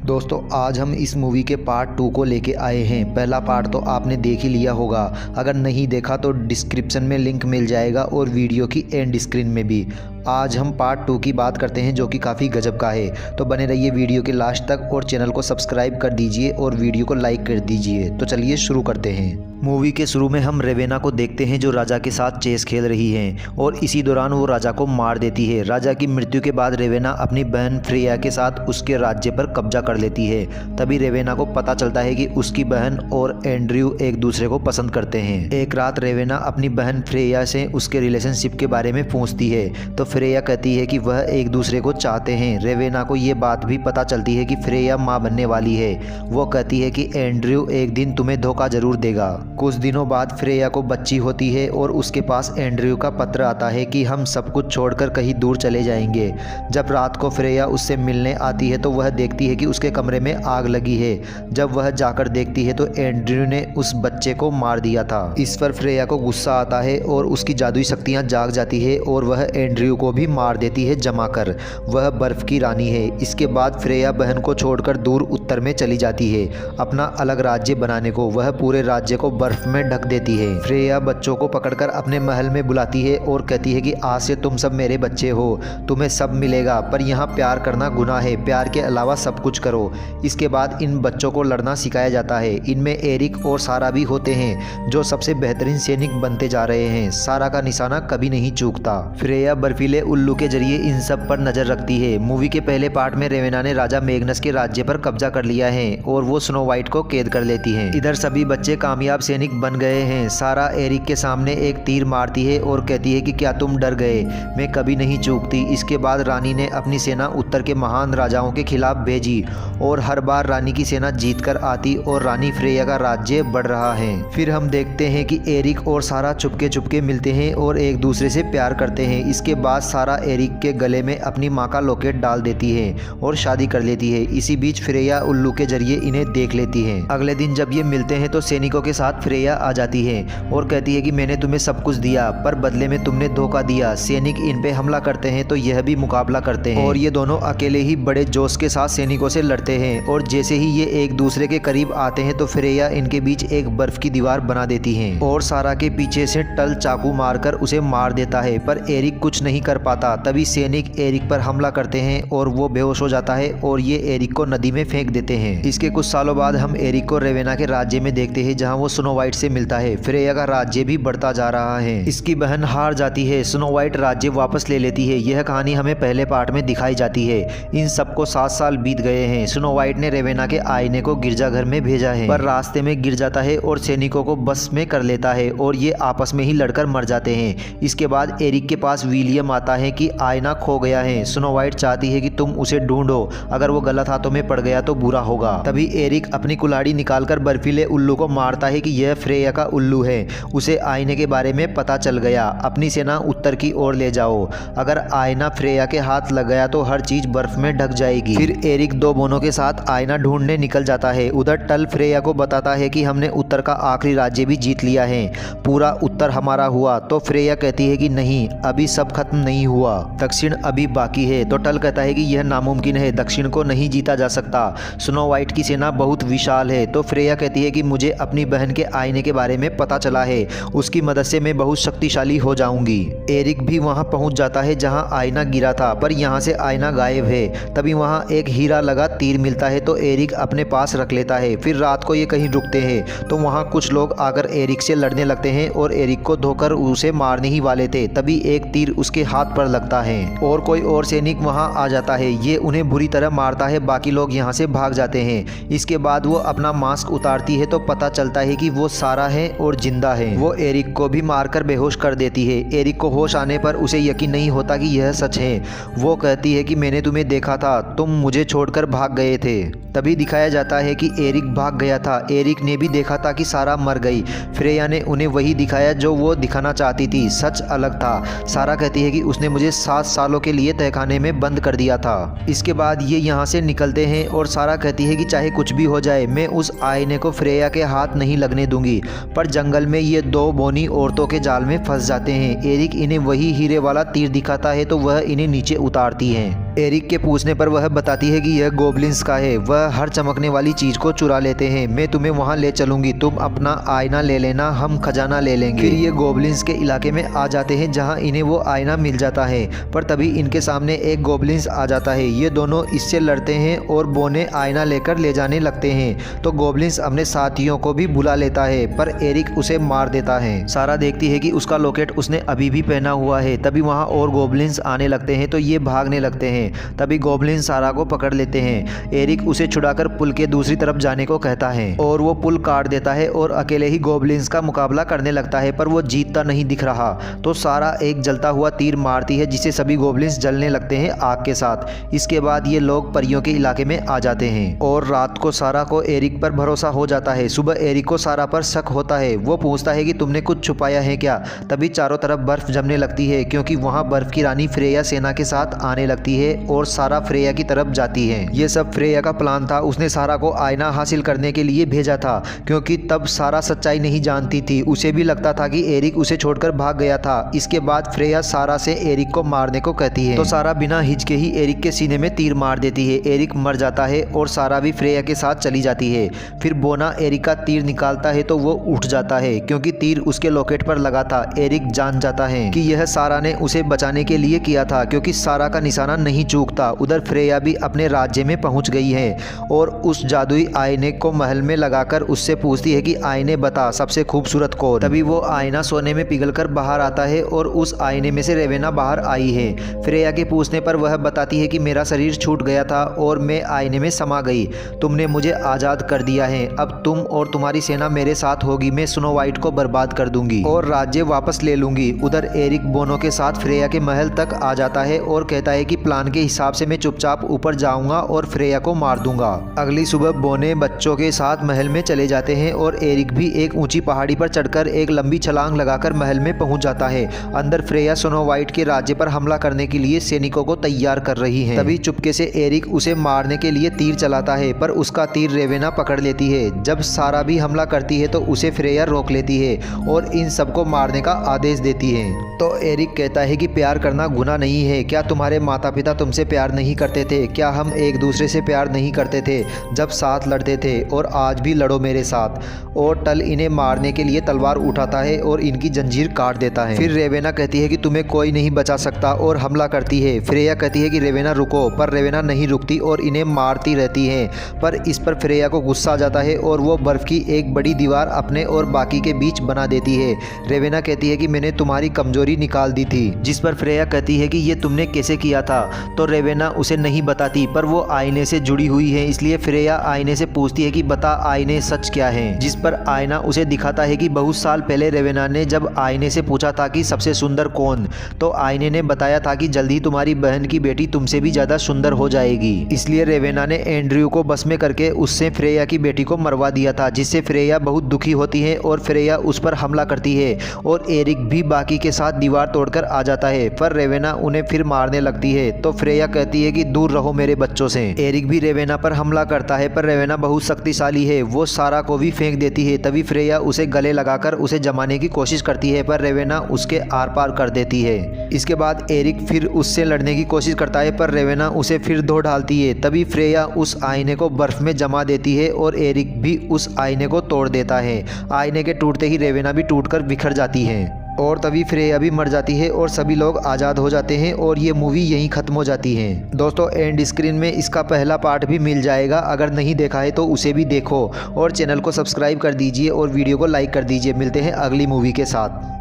दोस्तों आज हम इस मूवी के पार्ट 2 को लेके आए हैं। पहला पार्ट तो आपने देख ही लिया होगा, अगर नहीं देखा तो डिस्क्रिप्शन में लिंक मिल जाएगा और वीडियो की एंड स्क्रीन में भी। आज हम पार्ट 2 की बात करते हैं जो कि काफ़ी गजब का है। तो बने रहिए वीडियो के लास्ट तक और चैनल को सब्सक्राइब कर दीजिए और वीडियो को लाइक कर दीजिए। तो चलिए शुरू करते हैं। मूवी के शुरू में हम रेवेना को देखते हैं जो राजा के साथ चेस खेल रही हैं और इसी दौरान वो राजा को मार देती है। राजा की मृत्यु के बाद रेवेना अपनी बहन फ्रेया के साथ उसके राज्य पर कब्जा कर लेती है। तभी रेवेना को पता चलता है कि उसकी बहन और एंड्रयू एक दूसरे को पसंद करते हैं। एक रात रेवेना अपनी बहन फ्रेया से उसके रिलेशनशिप के बारे में पूछती है तो फ्रेया कहती है कि वह एक दूसरे को चाहते हैं। रेवेना को ये बात भी पता चलती है कि फ्रेया माँ बनने वाली है। वो कहती है कि एंड्रयू एक दिन तुम्हें धोखा जरूर देगा। कुछ दिनों बाद फ्रेया को बच्ची होती है और उसके पास एंड्रयू का पत्र आता है कि हम सब कुछ छोड़कर कहीं दूर चले जाएंगे। जब रात को फ्रेया उससे मिलने आती है तो वह देखती है कि उसके कमरे में आग लगी है। जब वह जाकर देखती है तो एंड्रयू ने उस बच्चे को मार दिया था। इस पर फ्रेया को गुस्सा आता है और उसकी जादुई शक्तियां जाग जाती है और वह एंड्रयू को भी मार देती है जमाकर। वह बर्फ की रानी है। इसके बाद फ्रेया बहन को छोड़कर दूर उत्तर में चली जाती है अपना अलग राज्य बनाने को। वह पूरे राज्य को बर्फ में ढक देती है। फ्रेया बच्चों को पकड़कर अपने महल में बुलाती है और कहती है कि आज से तुम सब मेरे बच्चे हो, तुम्हें सब मिलेगा, पर यहाँ प्यार करना गुनाह है, प्यार के अलावा सब कुछ करो। इसके बाद इन बच्चों को लड़ना सिखाया जाता है। इनमें एरिक और सारा भी होते हैं जो सबसे बेहतरीन सैनिक बनते जा रहे हैं। सारा का निशाना कभी नहीं चूकता। फ्रेया बर्फीले उल्लू के जरिए इन सब पर नजर रखती है। मूवी के पहले पार्ट में रेवेना ने राजा मैग्नस के राज्य पर कब्जा कर लिया है और वो स्नो वाइट को कैद कर लेती है। इधर सभी बच्चे कामयाब सैनिक बन गए हैं। सारा एरिक के सामने एक तीर मारती है और कहती है कि क्या तुम डर गए, मैं कभी नहीं चूकती। इसके बाद रानी ने अपनी सेना उत्तर के महान राजाओं के खिलाफ भेजी और हर बार रानी की सेना जीत कर आती और रानी फ्रेया का राज्य बढ़ रहा है। फिर हम देखते हैं कि एरिक और सारा चुपके चुपके मिलते हैं और एक दूसरे से प्यार करते हैं। इसके बाद सारा एरिक के गले में अपनी माँ का लॉकेट डाल देती है और शादी कर लेती है। इसी बीच फ्रेया उल्लू के जरिए इन्हें देख लेती है। अगले दिन जब ये मिलते हैं तो सैनिकों के साथ फ्रेया आ जाती है और कहती है कि मैंने तुम्हें सब कुछ दिया पर बदले में तुमने धोखा दिया। सैनिक इन पे हमला करते हैं तो यह भी मुकाबला करते हैं और ये दोनों अकेले ही बड़े जोश के साथ सैनिकों से लड़ते हैं और जैसे ही ये एक दूसरे के करीब आते हैं तो फ्रेया इनके बीच एक बर्फ की दीवार बना देती है और सारा के पीछे से टल चाकू मारकर उसे मार देता है, पर एरिक कुछ नहीं कर पाता। तभी सैनिक एरिक पर हमला करते हैं और वो बेहोश हो जाता है और ये एरिक को नदी में फेंक देते हैं। इसके कुछ सालों बाद हम एरिक को रेवेना के राज्य में देखते हैं जहाँ वो स्नो वाइट से मिलता है। फ्रेया का राज्य भी बढ़ता जा रहा है। इसकी बहन हार जाती है, स्नो वाइट राज्य वापस ले लेती है। यह कहानी हमें पहले पार्ट में दिखाई जाती है। इन सबको 7 साल बीत गए हैं। स्नो वाइट ने रेवेना के आईने को गिरजाघर में भेजा है पर रास्ते में गिर जाता है और सैनिकों को बस में कर लेता है और ये आपस में ही लड़कर मर जाते हैं। इसके बाद एरिक के पास विलियम आता है कि आईना खो गया है। स्नो वाइट चाहती है कि तुम उसे ढूंढो, अगर वो गलत हाथों में पड़ गया तो बुरा होगा। तभी एरिक अपनी कुल्हाड़ी निकालकर बर्फीले उल्लू को मारता है कि यह फ्रेया का उल्लू है। उसे आईने के बारे में पता चल गया। अपनी सेना उत्तर की ओर ले जाओ, अगर आईना फ्रेया के हाथ लग गया तो हर चीज बर्फ में ढक जाएगी। फिर एरिक 2 बोनों के साथ आईना ढूंढने निकल जाता है। उधर टल फ्रेया को बताता है कि हमने उत्तर का आखिरी राज्य भी जीत लिया है, पूरा उत्तर हमारा हुआ। तो फ्रेया कहती है कि नहीं, अभी सब खत्म नहीं हुआ, दक्षिण अभी बाकी है। तो टल कहता है कि यह नामुमकिन है, दक्षिण को नहीं जीता जा सकता, स्नो वाइट की सेना बहुत विशाल है। तो फ्रेया कहती है कि मुझे अपनी बहन के आईने के बारे में पता चला है, उसकी मदद से मैं बहुत शक्तिशाली हो जाऊंगी। एरिक भी वहां पहुंच जाता है जहां आईना गिरा था, पर यहां से आईना गायब है। तभी वहां एक हीरा लगा तीर मिलता है तो एरिक अपने पास रख लेता है। फिर रात को ये कहीं रुकते हैं तो वहां कुछ लोग आकर एरिक से लड़ने लगते हैं और एरिक को धोकर उसे मारने ही वाले थे। तभी एक तीर उसके हाथ पर लगता है और कोई और सैनिक वहां आ जाता है। ये उन्हें बुरी तरह मारता है। बाकी लोग यहाँ से भाग जाते हैं। इसके बाद वो अपना मास्क उतारती है तो पता चलता है कि वो सारा है और जिंदा है। वो एरिक को भी मारकर बेहोश कर देती है। एरिक को होश आने पर उसे यकीन नहीं होता कि यह सच है। वो कहती है कि मैंने तुम्हें देखा था, तुम मुझे छोड़कर भाग गए थे। तभी दिखाया जाता है कि एरिक भाग गया था। एरिक ने भी देखा था कि सारा मर गई। फ्रेया ने उन्हें वही दिखाया जो वो दिखाना चाहती थी, सच अलग था। सारा कहती है कि उसने मुझे 7 सालों के लिए तहखाने में बंद कर दिया था। इसके बाद ये यहाँ से निकलते हैं और सारा कहती है कि चाहे कुछ भी हो जाए मैं उस आईने को फ्रेया के हाथ नहीं लगने दूंगी। पर जंगल में ये 2 बोनी औरतों के जाल में फंस जाते हैं। एरिक इन्हें वही हीरे वाला तीर दिखाता है तो वह इन्हें नीचे उतारती हैं। एरिक के पूछने पर वह बताती है कि यह गोब्लिन्स का है, वह हर चमकने वाली चीज को चुरा लेते हैं। मैं तुम्हें वहां ले चलूंगी, तुम अपना आईना ले लेना, हम खजाना ले लेंगे। फिर ये गोब्लिन्स के इलाके में आ जाते हैं जहां इन्हें वो आईना मिल जाता है, पर तभी इनके सामने एक गोब्लिन्स आ जाता है। ये दोनों इससे लड़ते हैं और बोने आईना लेकर ले जाने लगते हैं, तो गोब्लिन्स अपने साथियों को भी बुला लेता है, पर एरिक उसे मार देता है। सारा देखती है कि उसका लॉकेट उसने अभी भी पहना हुआ है। तभी वहां और गोब्लिन्स आने लगते हैं, तो ये भागने लगते हैं। तभी गोब्लिन सारा को पकड़ लेते हैं। एरिक उसे छुड़ाकर पुल के दूसरी तरफ जाने को कहता है और वो पुल काट देता है और अकेले ही गोब्लिन्स का मुकाबला करने लगता है, पर वो जीतता नहीं दिख रहा। तो सारा एक जलता हुआ तीर मारती है, जिससे सभी गोब्लिन्स जलने लगते हैं आग के साथ। इसके बाद ये लोग परियों के इलाके में आ जाते हैं और रात को सारा को एरिक पर भरोसा हो जाता है। सुबह एरिक को सारा पर शक होता है। वो पूछता है कि तुमने कुछ छुपाया है क्या? तभी चारों तरफ बर्फ जमने लगती है, क्योंकि वहाँ बर्फ की रानी फ्रेया सेना के साथ आने लगती है और सारा फ्रेया की तरफ जाती है। ये सब फ्रेया का प्लान था। उसने सारा को आईना हासिल करने के लिए भेजा था, क्योंकि तब सारा सच्चाई नहीं जानती थी। उसे भी लगता था कि एरिक उसे छोड़कर भाग गया था। इसके बाद फ्रेया सारा से एरिक को मारने को कहती है, तो सारा बिना हिचके ही एरिक के सीने में तीर मार देती है। एरिक मर जाता है और सारा भी फ्रेया के साथ चली जाती है। फिर बोना एरिक का तीर निकालता है तो वो उठ जाता है, क्योंकि तीर उसके लॉकेट पर लगा था। एरिक जान जाता है कि यह सारा ने उसे बचाने के लिए किया था, क्योंकि सारा का निशाना नहीं चूकता। उधर फ्रेया भी अपने राज्य में पहुंच गई है और उस जादुई आईने को महल में लगाकर उससे पूछती है कि आईने बता, सबसे खूबसूरत कौन? तभी वो आईना सोने में पिघलकर बाहर आता है और उस आईने में से रेवेना बाहर आई है। फ्रेया के पूछने पर वह बताती है कि मेरा शरीर छूट गया था और मैं आईने में समा गई। तुमने मुझे आज़ाद कर दिया है। अब तुम और तुम्हारी सेना मेरे साथ होगी। मैं स्नो वाइट को बर्बाद कर दूंगी और राज्य वापस ले लूंगी। उधर एरिक बोनो के साथ फ्रेया के महल तक आ जाता है और कहता है कि प्लान के हिसाब से मैं चुपचाप ऊपर जाऊंगा और फ्रेया को मार दूंगा। अगली सुबह बोने बच्चों के साथ महल में चले जाते हैं और एरिक भी एक ऊंची पहाड़ी पर चढ़कर एक लंबी छलांग लगाकर महल में पहुंच जाता है। अंदर फ्रेया स्नो वाइट के राज्य पर हमला करने के लिए सैनिकों को तैयार कर रही है। तभी चुपके से एरिक उसे मारने के लिए तीर चलाता है, पर उसका तीर रेवेना पकड़ लेती है। जब सारा भी हमला करती है तो उसे फ्रेया रोक लेती है और इन सबको मारने का आदेश देती है। तो एरिक कहता है कि प्यार करना गुनाह नहीं है। क्या तुम्हारे माता पिता तुमसे प्यार नहीं करते थे? क्या हम एक दूसरे से प्यार नहीं करते थे जब साथ लड़ते थे? और आज भी लड़ो मेरे साथ। और टल इन्हें मारने के लिए तलवार उठाता है और इनकी जंजीर काट देता है। फिर रेवेना कहती है कि तुम्हें कोई नहीं बचा सकता और हमला करती है। फ्रेया कहती है कि रेवेना रुको, पर रेवेना नहीं रुकती और इन्हें मारती रहती है। पर इस पर फ्रेया को गुस्सा आ जाता है और वो बर्फ की एक बड़ी दीवार अपने और बाकी के बीच बना देती है। रेवेना कहती है कि मैंने तुम्हारी कमजोरी निकाल दी थी, जिस पर फ्रेया कहती है कि ये तुमने कैसे किया था? तो रेवेना उसे नहीं बताती, पर वो आईने से जुड़ी हुई है, इसलिए फ्रेया आईने से पूछती है कि बता आईने सच क्या है? जिस पर आईना उसे दिखाता है कि बहुत साल पहले रेवेना ने जब आईने से पूछा था कि सबसे सुंदर कौन, तो आईने ने बताया था कि जल्दी तुम्हारी बहन की बेटी तुमसे भी ज्यादा सुंदर हो जाएगी। इसलिए रेवेना ने एंड्रयू को बस में करके उससे फ्रेया की बेटी को मरवा दिया था, जिससे फ्रेया बहुत दुखी होती है और फ्रेया उस पर हमला करती है और एरिक भी बाकी के साथ दीवार तोड़कर आ जाता है, पर रेवेना उन्हें फिर मारने लगती है। तो फ्रेया कहती है कि दूर रहो मेरे बच्चों से। एरिक भी रेवेना पर हमला करता है, पर रेवेना बहुत शक्तिशाली है, वो सारा को भी फेंक देती है। तभी फ्रेया उसे गले लगाकर उसे जमाने की कोशिश करती है, पर रेवेना उसके आर पार कर देती है। इसके बाद एरिक फिर उससे लड़ने की कोशिश करता है, पर रेवेना उसे फिर धो डालती है। तभी फ्रेया उस आईने को बर्फ में जमा देती है और एरिक भी उस आईने को तोड़ देता है। आईने के टूटते ही रेवेना भी टूटकर बिखर जाती है और तभी फ्रेया भी मर जाती है और सभी लोग आज़ाद हो जाते हैं और ये मूवी यहीं ख़त्म हो जाती है। दोस्तों एंड स्क्रीन में इसका पहला पार्ट भी मिल जाएगा, अगर नहीं देखा है तो उसे भी देखो और चैनल को सब्सक्राइब कर दीजिए और वीडियो को लाइक कर दीजिए। मिलते हैं अगली मूवी के साथ।